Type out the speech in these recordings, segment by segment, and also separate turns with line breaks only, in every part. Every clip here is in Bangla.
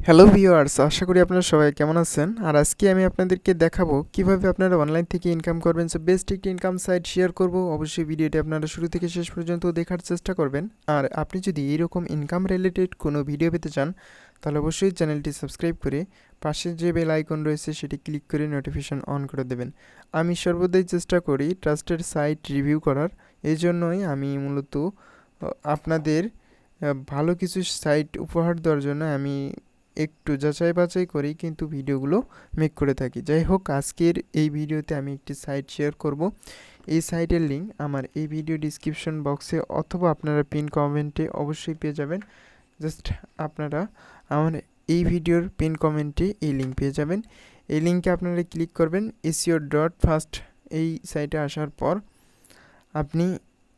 হ্যালো ভিউয়ার্স, আশা করি আপনারা সবাই কেমন আছেন। আর আজকে আমি আপনাদেরকে দেখাবো কিভাবে আপনারা অনলাইন থেকে ইনকাম করবেন। সো বেস্ট একটি ইনকাম সাইট শেয়ার করব। অবশ্যই ভিডিওটি আপনারা শুরু থেকে শেষ পর্যন্ত দেখার চেষ্টা করবেন। আর আপনি যদি এইরকম ইনকাম রিলেটেড কোনো ভিডিও পেতে চান, তাহলে অবশ্যই চ্যানেলটি সাবস্ক্রাইব করে পাশে যে বেল আইকন রয়েছে সেটি ক্লিক করে নোটিফিকেশন অন করে দেবেন। আমি সর্বদাই চেষ্টা করি ট্রাস্টেড সাইট রিভিউ করার। এই জন্যই আমি মূলত আপনাদের ভালো কিছু সাইট উপহার দেওয়ার জন্য আমি একটু যাচাই বাছাই করেই কিন্তু ভিডিওগুলো মেক করে থাকি। যাই হোক, আজকের এই ভিডিওতে আমি একটি সাইট শেয়ার করব। এই সাইটের লিঙ্ক আমার এই ভিডিও ডিসক্রিপশন বক্সে অথবা আপনারা পিন কমেন্টে অবশ্যই পেয়ে যাবেন। জাস্ট আপনারা আমার এই ভিডিওর পিন কমেন্টে এই লিঙ্ক পেয়ে যাবেন। এই লিঙ্কে আপনারা ক্লিক করবেন। SEO.First এই সাইটে আসার পর আপনি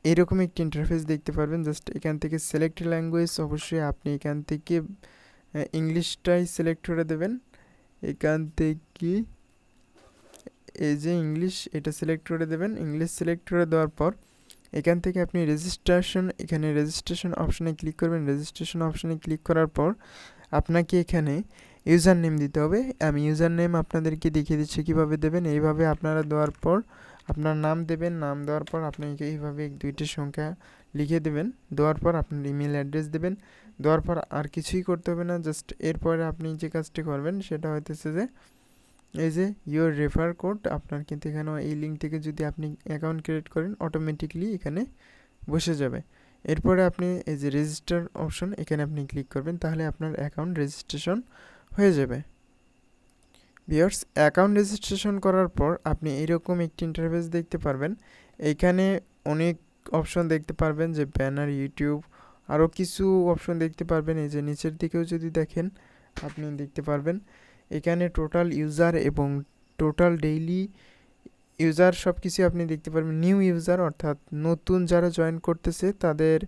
এরকম একটি ইন্টারফেস দেখতে পারবেন। জাস্ট এখান থেকে সিলেক্ট ল্যাঙ্গুয়েজ, অবশ্যই আপনি এখান থেকে ইংলিশটাই সিলেক্ট করে দেবেন। এখান থেকে এই যে ইংলিশ, এটা সিলেক্ট করে দেবেন। ইংলিশ সিলেক্ট করে দেওয়ার পর এখান থেকে আপনি এখানে রেজিস্ট্রেশন অপশানে ক্লিক করবেন। রেজিস্ট্রেশন অপশানে ক্লিক করার পর আপনাকে এখানে ইউজার নেম দিতে হবে। আমি ইউজার নেম আপনাদেরকে দেখিয়ে দিচ্ছি কীভাবে দেবেন। এইভাবে আপনারা দেওয়ার পর আপনার নাম দেবেন। নাম দেওয়ার পর আপনাকে এইভাবে দুইটি সংখ্যা লিখে দেবেন। দেওয়ার পর আপনার ইমেল অ্যাড্রেস দেবেন। দেওয়ার পর আর কিছুই করতে হবে না। জাস্ট এরপরে আপনি যে কাজটি করবেন সেটা হইতেছে যে এই যে ইওর রেফার কোড, আপনার কিন্তু এখানে এই লিঙ্ক থেকে যদি আপনি অ্যাকাউন্ট ক্রিয়েট করেন অটোমেটিকলি এখানে বসে যাবে। এরপরে আপনি এই যে রেজিস্টার অপশন, এখানে আপনি ক্লিক করবেন, তাহলে আপনার অ্যাকাউন্ট রেজিস্ট্রেশন হয়ে যাবে। ভিউয়ার্স, অ্যাকাউন্ট রেজিস্ট্রেশন করার পর আপনি এরকম একটি ইন্টারফেস দেখতে পারবেন। এইখানে অনেক অপশন দেখতে পারবেন, যে ব্যানার, ইউটিউব, আরও কিছু অপশন দেখতে পারবেন। এই যে নিচের দিকেও যদি দেখেন আপনি দেখতে পারবেন এখানে টোটাল ইউজার এবং টোটাল ডেইলি ইউজার সব কিছু আপনি দেখতে পারবেন। নিউ ইউজার অর্থাৎ নতুন যারা জয়েন করতেছে তাদের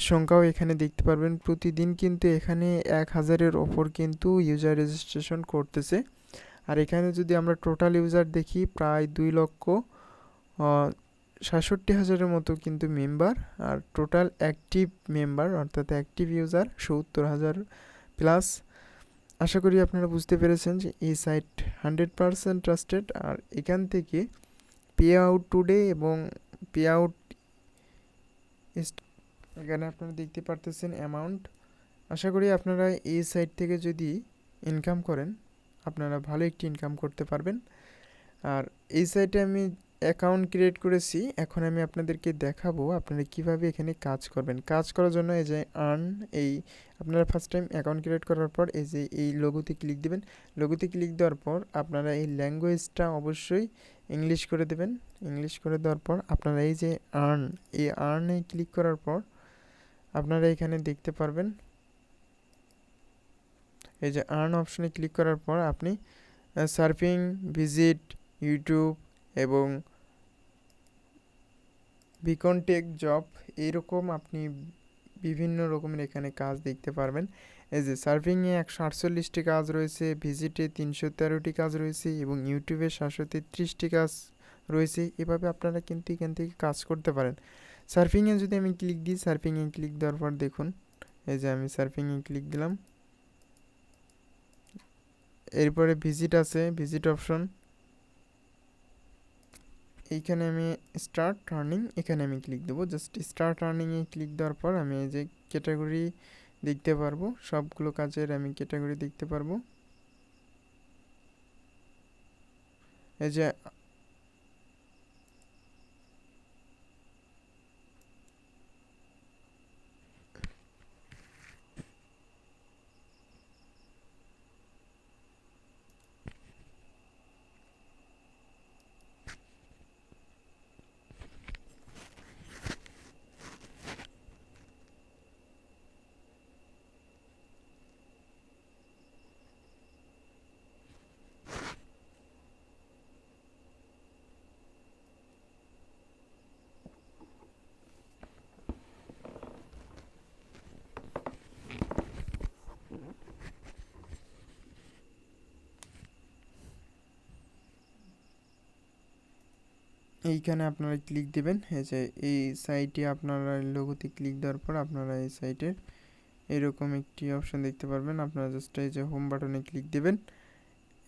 সংখ্যাও এখানে দেখতে পারবেন। প্রতিদিন কিন্তু এখানে 1000-এর ওপর কিন্তু ইউজার রেজিস্ট্রেশন করতেছে। আর এখানে যদি আমরা টোটাল ইউজার দেখি, প্রায় 2,67,000-এর মতো কিন্তু মেম্বার। আর টোটাল অ্যাক্টিভ মেম্বার অর্থাৎ অ্যাক্টিভ ইউজার 70,000 প্লাস। আশা করি আপনারা বুঝতে পেরেছেন যে এই সাইট 100% ট্রাস্টেড। আর এখান থেকে পে আউট টুডে এবং পে আউট, এখানে আপনারা দেখতে পারতেছেন অ্যামাউন্ট। আশা করি আপনারা এই সাইট থেকে যদি ইনকাম করেন আপনারা ভালো একটি ইনকাম করতে পারবেন। আর এই সাইটে আমি অ্যাকাউন্ট ক্রিয়েট করেছি। এখন আমি আপনাদেরকে দেখাবো আপনারা কিভাবে এখানে কাজ করবেন। কাজ করার জন্য এই যে এই আপনারা ফার্স্ট টাইম অ্যাকাউন্ট ক্রিয়েট করার পর এই যে এই লোগোতে ক্লিক দিবেন। লোগোতে ক্লিক দেওয়ার পর আপনারা এই ল্যাঙ্গুয়েজটা অবশ্যই ইংলিশ করে দেবেন। ইংলিশ করে দেওয়ার পর আপনারা এই যে এই আর্নে ক্লিক করার পর আপনারা এখানে দেখতে পারবেন, এই যে আর্ন অপশনে ক্লিক করার পর আপনি সার্ফিং, ভিজিট, ইউটিউব এবং বিকনটেক জব, এইরকম আপনি বিভিন্ন রকমের এখানে কাজ দেখতে পারবেন। এই যে সার্ফিংয়ে 148টি কাজ রয়েছে, ভিজিটে 313টি কাজ রয়েছে এবং ইউটিউবে 733টি কাজ রয়েছে। এভাবে আপনারা কিন্তু এখান থেকে কাজ করতে পারেন। সার্ফিংয়ে যদি আমি ক্লিক দিই, সার্ফিংয়ে ক্লিক দেওয়ার পর দেখুন এই যে আমি সার্ফিংয়ে ক্লিক দিলাম। এরপরে ভিজিট আছে, ভিজিট অপশন, এইখানে আমি স্টার্ট আর্নিং, এখানে আমি ক্লিক দেবো। জাস্ট স্টার্ট আর্নিংয়ে ক্লিক দেওয়ার পর আমি এই যে ক্যাটাগরি দেখতে পারবো, সবগুলো কাজের আমি ক্যাটাগরি দেখতে পারবো। এই যে এইখানে আপনারা ক্লিক দেবেন। এই যে এই সাইটে আপনারা লোগোতে ক্লিক দেওয়ার পর আপনারা এই সাইটের এরকম একটি অপশন দেখতে পারবেন। আপনারা জাস্ট এই যে হোম বাটনে ক্লিক দেবেন।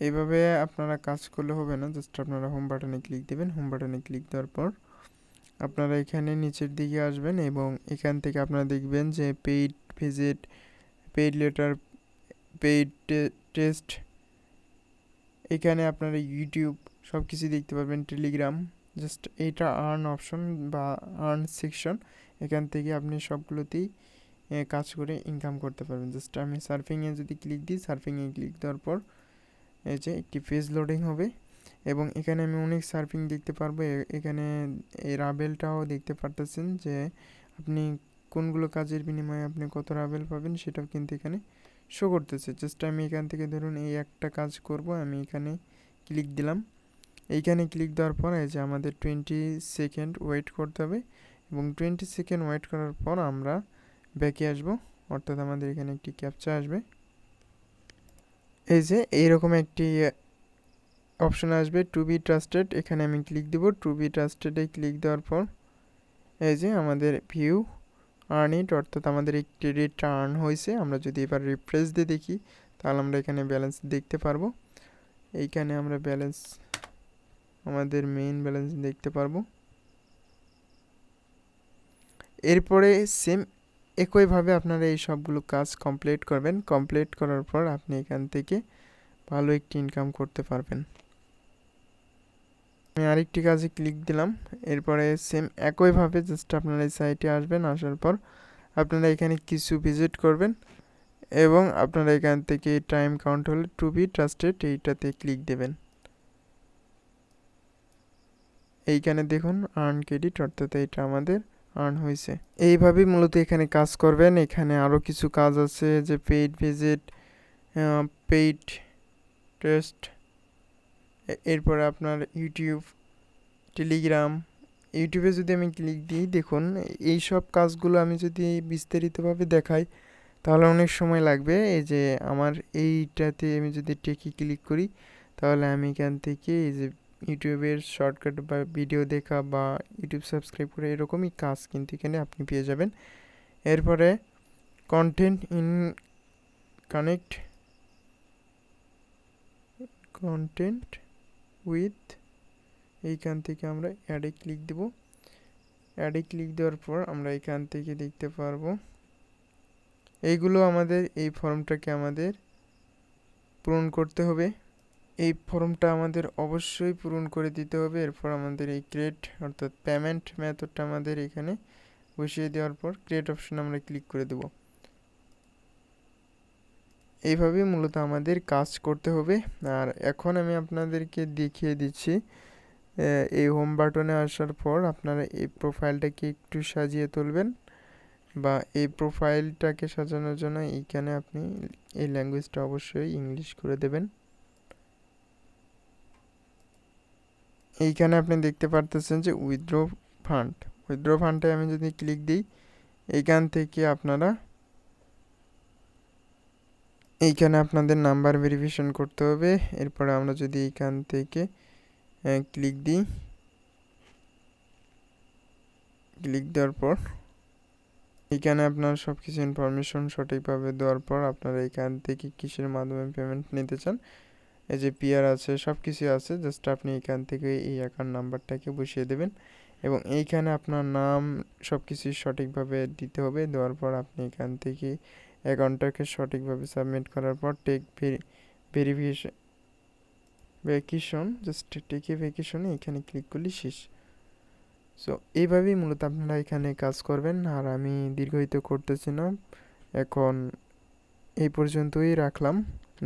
এইভাবে আপনারা কাজ করলে হবে না, জাস্ট আপনারা হোম বাটনে ক্লিক দেবেন। হোম বাটনে ক্লিক দেওয়ার পর আপনারা এখানে নিচের দিকে আসবেন এবং এখান থেকে আপনারা দেখবেন যে paid visit, paid letter, paid test, এখানে আপনারা ইউটিউব সব কিছু দেখতে পারবেন, টেলিগ্রাম। জাস্ট এইটা আর্ন অপশন বা আর্ন সেকশন, এখান থেকে আপনি সবগুলোতেই কাজ করে ইনকাম করতে পারবেন। জাস্ট আমি সার্ফিংয়ে যদি ক্লিক দিই, সার্ফিংয়ে ক্লিক দেওয়ার পর এই যে একটি পেজ লোডিং হবে এবং এখানে আমি অনেক সার্ফিং দেখতে পারবো। এখানে এই রাবেলটাও দেখতে পারতেছেন যে আপনি কোনগুলো কাজের বিনিময়ে আপনি কত রাবেল পাবেন সেটাও কিন্তু এখানে শো করতেছে। জাস্ট আমি এখান থেকে ধরুন এই একটা কাজ করব, আমি এখানে ক্লিক দিলাম। এইখানে ক্লিক দেওয়ার পর এই যে আমাদের 20 সেকেন্ড ওয়েট করতে হবে এবং 20 সেকেন্ড ওয়েট করার পর আমরা ব্যাকে আসব, অর্থাৎ আমাদের এখানে একটি ক্যাপচা আসবে। এই যে এইরকম একটি অপশন আসবে, টু বি ট্রাস্টেড, এখানে আমি ক্লিক দেব। টু বি ট্রাস্টেডে ক্লিক দেওয়ার পর এই যে আমাদের ভিউ আর্ন ইট, অর্থাৎ আমাদের এই ক্রেডিটটা আর্ন হয়েছে। আমরা যদি এবার রিফ্রেশ দিয়ে দেখি তাহলে আমরা এখানে ব্যালেন্স দেখতে পারবো। এইখানে আমরা ব্যালেন্স, আমাদের মেইন ব্যালেন্স দেখতে পারবো। এরপরে সেম একইভাবে আপনারা এই সবগুলো কাজ কমপ্লিট করবেন। কমপ্লিট করার পর আপনি এখান থেকে ভালো একটি ইনকাম করতে পারবেন। আমি আরেকটি কাজে ক্লিক দিলাম। এরপরে সেম একইভাবে জাস্ট আপনারা এই সাইটে আসবেন। আসার পর আপনারা এখানে কিছু ভিজিট করবেন এবং আপনারা এখান থেকে টাইম কাউন্ট হলে টু বি ট্রাস্টেড এইটাতে ক্লিক দেবেন। এইখানে দেখুন আর্ন ক্রেডিট, অর্থাৎ এইটা আমাদের আর্ন হয়েছে। এইভাবেই মূলত এখানে কাজ করবেন। এখানে আরও কিছু কাজ আছে, যে পেইড ভিজিট, পেইড টেস্ট, এরপরে আপনার ইউটিউব, টেলিগ্রাম। ইউটিউবে যদি আমি ক্লিক দিই, দেখুন এই সব কাজগুলো আমি যদি বিস্তারিতভাবে দেখাই তাহলে অনেক সময় লাগবে। এই যে আমার এইটাতে আমি যদি টেকে ক্লিক করি তাহলে আমি এখান থেকে এই যে ইউটিউবের শর্টকাট বা ভিডিও দেখা বা ইউটিউব সাবস্ক্রাইব করে এরকমই কাজ কিন্তু এখানে আপনি পেয়ে যাবেন। এরপরে contained in connect, content with, এইখান থেকে আমরা অ্যাডে ক্লিক দেব। অ্যাডে ক্লিক দেওয়ার পর আমরা এখান থেকে দেখতে পারবো এইগুলো আমাদের, এই ফর্মটাকে আমাদের পূরণ করতে হবে। এই ফর্মটা আমাদের অবশ্যই পূরণ করে দিতে হবে। এরপর আমাদের এই ক্রিয়েট, অর্থাৎ পেমেন্ট মেথডটা আমাদের এখানে বসিয়ে দেওয়ার পর ক্রিয়েট অপশন আমরা ক্লিক করে দেব। এইভাবে মূলত আমাদের কাজ করতে হবে। আর এখন আমি আপনাদেরকে দেখিয়ে দিচ্ছি, এই হোম বাটনে আসার পর আপনারা এই প্রোফাইলটাকে একটু সাজিয়ে তুলবেন, বা এই প্রোফাইলটাকে সাজানোর জন্য এইখানে আপনি এই ল্যাঙ্গুয়েজটা অবশ্যই ইংলিশ করে দেবেন। এইখানে আপনি দেখতে পারতেছেন যে উইথড্র ফান্ড, উইথড্র ফান্ডে আমি যদি ক্লিক দিই, এইখান থেকে আপনারা এইখানে আপনাদের নাম্বার ভেরিফিকেশন করতে হবে। এরপরে আমরা যদি এইখান থেকে ক্লিক দিই, ক্লিক দেওয়ার পর এখানে আপনার সব কিছু ইনফরমেশন সঠিকভাবে দেওয়ার পর আপনারা এখান থেকে কিসের মাধ্যমে পেমেন্ট নিতে চান, এই যে পিয়ার আছে, সব কিছু আছে। জাস্ট আপনি এখান থেকে এই অ্যাকাউন্ট নাম্বারটাকে বসিয়ে দেবেন এবং এইখানে আপনার নাম সব কিছুই সঠিকভাবে দিতে হবে। দেওয়ার পর আপনি এখান থেকে অ্যাকাউন্টটাকে সঠিকভাবে সাবমিট করার পর টেক ভেরিফিকেশন, জাস্ট টেকে ভেরিফিকেশনে এখানে ক্লিক করলে শেষ। সো এইভাবেই মূলত আপনারা এখানে কাজ করবেন। আর আমি দীর্ঘায়িত করতেছি না, এখন এই পর্যন্তই রাখলাম।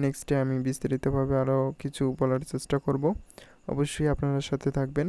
নেক্সটে আমি বিস্তারিতভাবে আরও কিছু বলার চেষ্টা করব। অবশ্যই আপনারা সাথে থাকবেন।